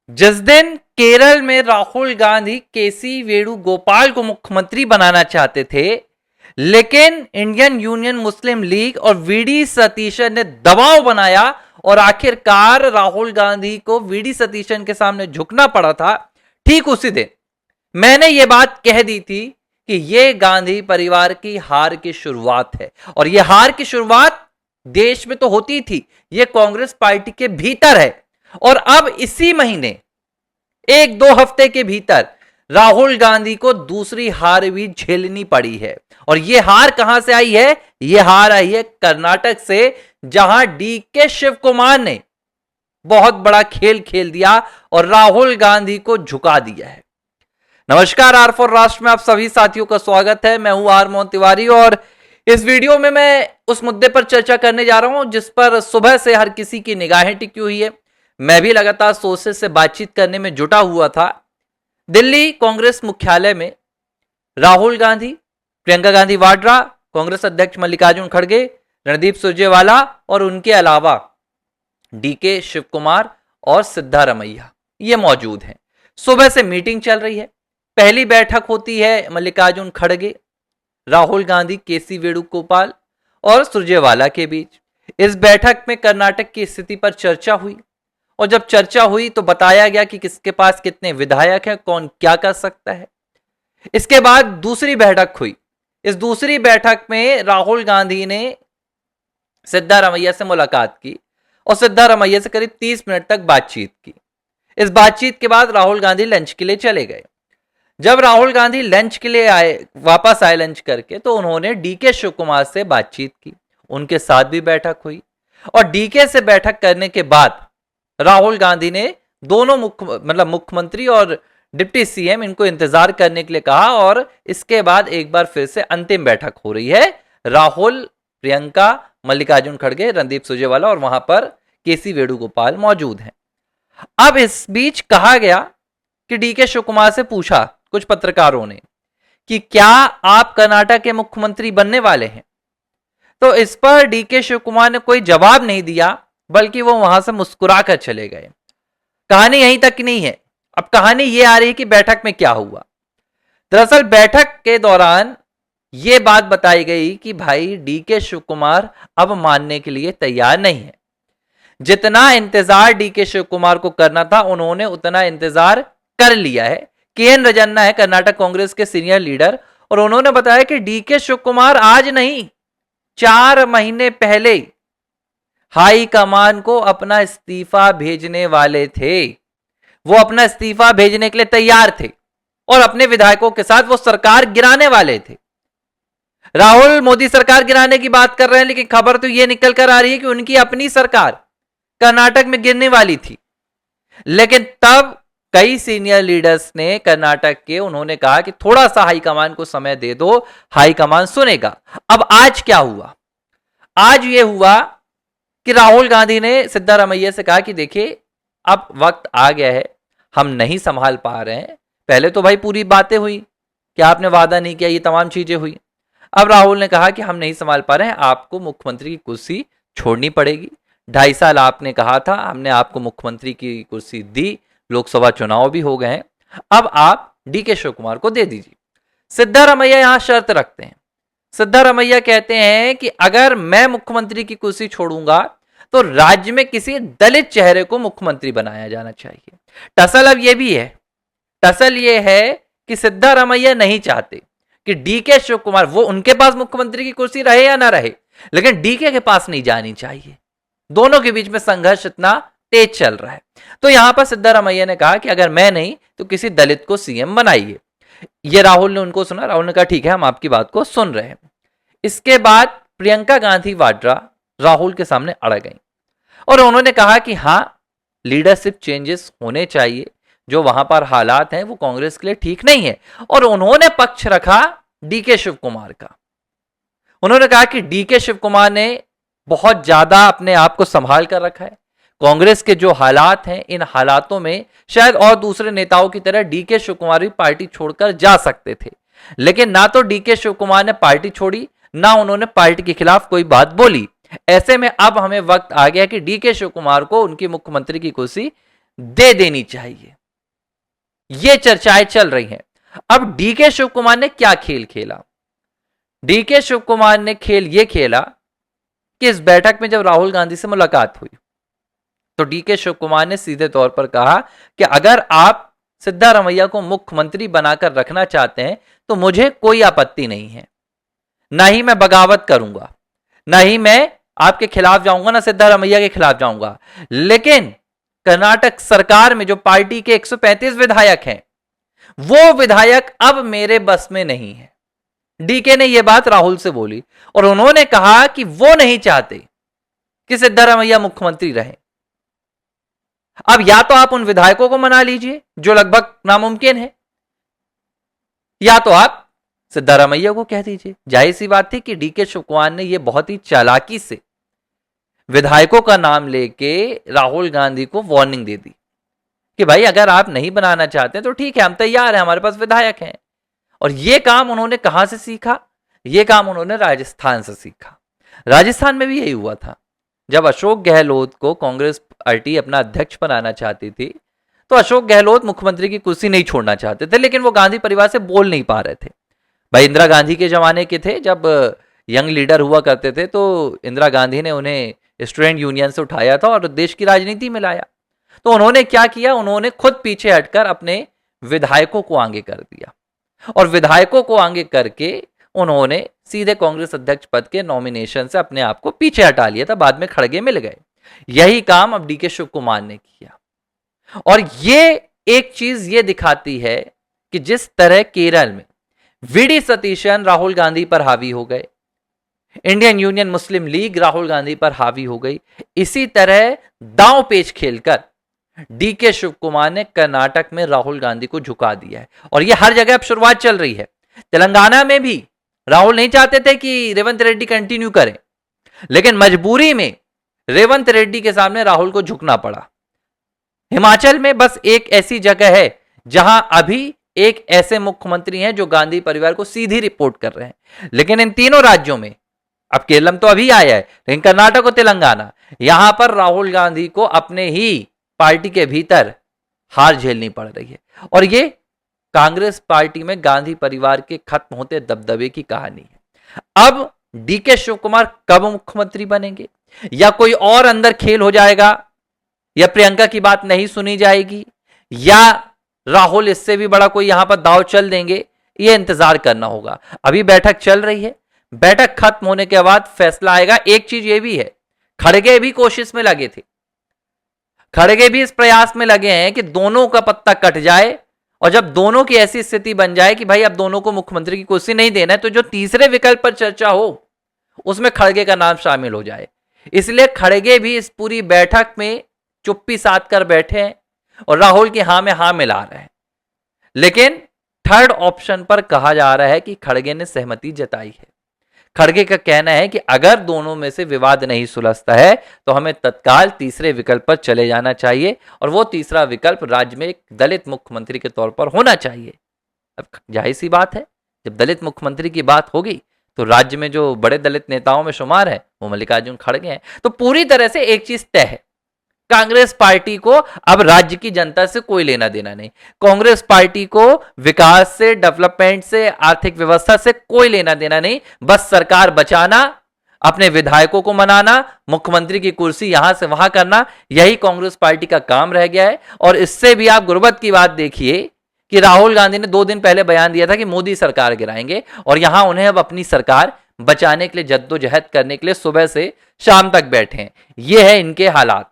जिस दिन केरल में राहुल गांधी केसी वेणुगोपाल को मुख्यमंत्री बनाना चाहते थे, लेकिन इंडियन यूनियन मुस्लिम लीग और वीडी सतीशन ने दबाव बनाया और आखिरकार राहुल गांधी को वीडी सतीशन के सामने झुकना पड़ा था। ठीक उसी दिन मैंने यह बात कह दी थी कि यह गांधी परिवार की हार की शुरुआत है, और यह हार की शुरुआत देश में तो होती थी, यह कांग्रेस पार्टी के भीतर है। और अब इसी महीने 1-2 हफ्ते के भीतर राहुल गांधी को दूसरी हार भी झेलनी पड़ी है। और यह हार कहां से आई है? यह हार आई है कर्नाटक से, जहां डीके शिव कुमार ने बहुत बड़ा खेल खेल दिया और राहुल गांधी को झुका दिया है। नमस्कार, आर फॉर राष्ट्र में आप सभी साथियों का स्वागत है। मैं हूं आर मोहन तिवारी और इस वीडियो में मैं उस मुद्दे पर चर्चा करने जा रहा हूं जिस पर सुबह से हर किसी की निगाहें टिकी हुई है। मैं भी लगातार सोर्सेस से बातचीत करने में जुटा हुआ था। दिल्ली कांग्रेस मुख्यालय में राहुल गांधी, प्रियंका गांधी वाड्रा, कांग्रेस अध्यक्ष मल्लिकार्जुन खड़गे, रणदीप सुरजेवाला और उनके अलावा डीके शिव कुमार और सिद्धारमैया ये मौजूद हैं। सुबह से मीटिंग चल रही है। पहली बैठक होती है मल्लिकार्जुन खड़गे, राहुल गांधी, केसी वेणुगोपाल और सुरजेवाला के बीच। इस बैठक में कर्नाटक की स्थिति पर चर्चा हुई और जब चर्चा हुई तो बताया गया कि किसके पास कितने विधायक हैं, कौन क्या कर सकता है। इसके बाद दूसरी बैठक हुई। इस दूसरी बैठक में राहुल गांधी ने सिद्धारमैया से मुलाकात की और सिद्धारमैया से करीब 30 मिनट तक बातचीत की। इस बातचीत के बाद राहुल गांधी लंच के लिए चले गए। जब राहुल गांधी लंच के लिए वापस आए लंच करके, तो उन्होंने डीके शिव कुमार से बातचीत की, उनके साथ भी बैठक हुई। और डीके से बैठक करने के बाद राहुल गांधी ने दोनों मुख्यमंत्री और डिप्टी सीएम इनको इंतजार करने के लिए कहा और इसके बाद एक बार फिर से अंतिम बैठक हो रही है। राहुल, प्रियंका, मल्लिकार्जुन खड़गे, रणदीप सुरजेवाला और वहां पर केसी वेणुगोपाल मौजूद हैं। अब इस बीच कहा गया कि डीके शिव कुमार से पूछा कुछ पत्रकारों ने कि क्या आप कर्नाटक के मुख्यमंत्री बनने वाले हैं? तो इस पर डीके शिव कुमार ने कोई जवाब नहीं दिया, बल्कि वो वहां से मुस्कुराकर चले गए। कहानी यहीं तक नहीं है। अब कहानी ये आ रही है कि बैठक में क्या हुआ। दरअसल बैठक के दौरान यह बात बताई गई कि भाई डीके शिव कुमार अब मानने के लिए तैयार नहीं है। जितना इंतजार डीके शिव कुमार को करना था उन्होंने उतना इंतजार कर लिया है। केएन राजन्ना है कर्नाटक कांग्रेस के सीनियर लीडर, और उन्होंने बताया कि डीके शिव कुमार आज नहीं 4 महीने पहले हाई कमान को अपना इस्तीफा भेजने वाले थे। वो अपना इस्तीफा भेजने के लिए तैयार थे और अपने विधायकों के साथ वो सरकार गिराने वाले थे। राहुल मोदी सरकार गिराने की बात कर रहे हैं, लेकिन खबर तो ये निकल कर आ रही है कि उनकी अपनी सरकार कर्नाटक में गिरने वाली थी। लेकिन तब कई सीनियर लीडर्स ने कर्नाटक के, उन्होंने कहा कि थोड़ा सा हाईकमान को समय दे दो, हाईकमान सुनेगा। अब आज क्या हुआ? आज यह हुआ कि राहुल गांधी ने सिद्धारमैया से कहा कि देखिए अब वक्त आ गया है, हम नहीं संभाल पा रहे हैं। पहले तो भाई पूरी बातें हुई कि आपने वादा नहीं किया, ये तमाम चीजें हुई। अब राहुल ने कहा कि हम नहीं संभाल पा रहे हैं, आपको मुख्यमंत्री की कुर्सी छोड़नी पड़ेगी। 2.5 साल आपने कहा था, हमने आपको मुख्यमंत्री की कुर्सी दी, लोकसभा चुनाव भी हो गए हैं, अब आप डीके शिव कुमार को दे दीजिए। सिद्धारमैया यहां शर्त रखते हैं। सिद्धारमैया कहते हैं कि अगर मैं मुख्यमंत्री की कुर्सी छोड़ूंगा तो राज्य में किसी दलित चेहरे को मुख्यमंत्री बनाया जाना चाहिए। टसल अब यह भी है, टसल यह है कि सिद्धारमैया नहीं चाहते कि डीके शिव कुमार, वो उनके पास मुख्यमंत्री की कुर्सी रहे या ना रहे, लेकिन डीके के पास नहीं जानी चाहिए। दोनों के बीच में संघर्ष इतना तेज चल रहा है। तो यहां पर सिद्धारमैया ने कहा कि अगर मैं नहीं तो किसी दलित को सीएम बनाइए। ये राहुल ने उनको सुना। राहुल ने कहा ठीक है, हम आपकी बात को सुन रहे हैं। इसके बाद प्रियंका गांधी वाड्रा राहुल के सामने अड़ गई और उन्होंने कहा कि हां, लीडरशिप चेंजेस होने चाहिए, जो वहां पर हालात हैं वो कांग्रेस के लिए ठीक नहीं है। और उन्होंने पक्ष रखा डीके शिव कुमार का। उन्होंने कहा कि डीके शिव कुमार ने बहुत ज्यादा अपने आप को संभाल कर रखा है। कांग्रेस के जो हालात हैं, इन हालातों में शायद और दूसरे नेताओं की तरह डीके शिव कुमार भी पार्टी छोड़कर जा सकते थे, लेकिन ना तो डीके शिव कुमार ने पार्टी छोड़ी, ना उन्होंने पार्टी के खिलाफ कोई बात बोली। ऐसे में अब हमें वक्त आ गया कि डीके शिव कुमार को उनकी मुख्यमंत्री की कुर्सी दे देनी चाहिए। ये चर्चाएं चल रही हैं। अब डीके शिव कुमार ने क्या खेल खेला? डीके शिव कुमार ने खेल यह खेला कि इस बैठक में जब राहुल गांधी से मुलाकात हुई तो डीके शिव कुमार ने सीधे तौर पर कहा कि अगर आप सिद्धारमैया को मुख्यमंत्री बनाकर रखना चाहते हैं तो मुझे कोई आपत्ति नहीं है, ना ही मैं बगावत करूंगा, ना ही मैं आपके खिलाफ जाऊंगा, ना सिद्धारमैया के खिलाफ जाऊंगा, लेकिन कर्नाटक सरकार में जो पार्टी के 135 विधायक हैं वो विधायक अब मेरे बस में नहीं है। डीके ने यह बात राहुल से बोली और उन्होंने कहा कि वो नहीं चाहते कि सिद्धारमैया मुख्यमंत्री रहे। अब या तो आप उन विधायकों को मना लीजिए जो लगभग नामुमकिन है, या तो आप सिद्धारमैया को कह दीजिए। जाहिर सी बात थी कि डीके शिव कुमार ने यह बहुत ही चालाकी से विधायकों का नाम लेके राहुल गांधी को वार्निंग दे दी कि भाई अगर आप नहीं बनाना चाहते तो ठीक है, हम तैयार हैं, हमारे पास विधायक हैं। और यह काम उन्होंने कहां से सीखा? यह काम उन्होंने राजस्थान से सीखा। राजस्थान में भी यही हुआ था। जब अशोक गहलोत को कांग्रेस पार्टी अपना अध्यक्ष बनाना चाहती थी तो अशोक गहलोत मुख्यमंत्री की कुर्सी नहीं छोड़ना चाहते थे, लेकिन वो गांधी परिवार से बोल नहीं पा रहे थे। भाई इंदिरा गांधी के जमाने के थे, जब यंग लीडर हुआ करते थे तो इंदिरा गांधी ने उन्हें स्टूडेंट यूनियन से उठाया था और देश की राजनीति में लाया। तो उन्होंने क्या किया? उन्होंने खुद पीछे हटकर अपने विधायकों को आगे कर दिया और विधायकों को आगे करके उन्होंने सीधे कांग्रेस अध्यक्ष पद के नॉमिनेशन से अपने आप को पीछे हटा लिया था। बाद में खड़गे मिल गए। यही काम अब डीके शिव कुमार ने किया और ये एक चीज ये दिखाती है कि जिस तरह केरल में वीडी सतीशन राहुल गांधी पर हावी हो गए, इंडियन यूनियन मुस्लिम लीग राहुल गांधी पर हावी हो गई, इसी तरह दांव पेच खेलकर डीके शिव कुमार ने कर्नाटक में राहुल गांधी को झुका दिया है। और यह हर जगह अब शुरुआत चल रही है। तेलंगाना में भी राहुल नहीं चाहते थे कि रेवंत रेड्डी कंटिन्यू करें, लेकिन मजबूरी में रेवंत रेड्डी के सामने राहुल को झुकना पड़ा। हिमाचल में बस एक ऐसी जगह है जहां अभी एक ऐसे मुख्यमंत्री हैं जो गांधी परिवार को सीधी रिपोर्ट कर रहे हैं, लेकिन इन तीनों राज्यों में, अब केरलम तो अभी आया है, लेकिन कर्नाटक और तेलंगाना, यहां पर राहुल गांधी को अपने ही पार्टी के भीतर हार झेलनी पड़ रही है। और ये कांग्रेस पार्टी में गांधी परिवार के खत्म होते दबदबे की कहानी है। अब डीके शिव कुमार कब मुख्यमंत्री बनेंगे, या कोई और अंदर खेल हो जाएगा, या प्रियंका की बात नहीं सुनी जाएगी, या राहुल इससे भी बड़ा कोई यहां पर दांव चल देंगे, ये इंतजार करना होगा। अभी बैठक चल रही है, बैठक खत्म होने के बाद फैसला आएगा। एक चीज ये भी है, खड़गे भी कोशिश में लगे थे, खड़गे भी इस प्रयास में लगे हैं कि दोनों का पत्ता कट जाए, और जब दोनों की ऐसी स्थिति बन जाए कि भाई अब दोनों को मुख्यमंत्री की कुर्सी नहीं देना है, तो जो तीसरे विकल्प पर चर्चा हो उसमें खड़गे का नाम शामिल हो जाए। इसलिए खड़गे भी इस पूरी बैठक में चुप्पी साध कर बैठे हैं और राहुल की हां में हां मिला रहे हैं। लेकिन थर्ड ऑप्शन पर कहा जा रहा है कि खड़गे ने सहमति जताई है। खड़गे का कहना है कि अगर दोनों में से विवाद नहीं सुलझता है तो हमें तत्काल तीसरे विकल्प पर चले जाना चाहिए, और वो तीसरा विकल्प राज्य में एक दलित मुख्यमंत्री के तौर पर होना चाहिए। अब जाहिर सी बात है, जब दलित मुख्यमंत्री की बात होगी तो राज्य में जो बड़े दलित नेताओं में शुमार है वो मल्लिकार्जुन खड़गे हैं। तो पूरी तरह से एक चीज तय है, कांग्रेस पार्टी को अब राज्य की जनता से कोई लेना देना नहीं। कांग्रेस पार्टी को विकास से, डेवलपमेंट से, आर्थिक व्यवस्था से कोई लेना देना नहीं। बस सरकार बचाना, अपने विधायकों को मनाना, मुख्यमंत्री की कुर्सी यहां से वहां करना, यही कांग्रेस पार्टी का काम रह गया है। और इससे भी आप गुर्बत की बात देखिए कि राहुल गांधी ने 2 दिन पहले बयान दिया था कि मोदी सरकार गिराएंगे, और यहां उन्हें अब अपनी सरकार बचाने के लिए जद्दोजहद करने के लिए सुबह से शाम तक बैठे हैं। यह है इनके हालात।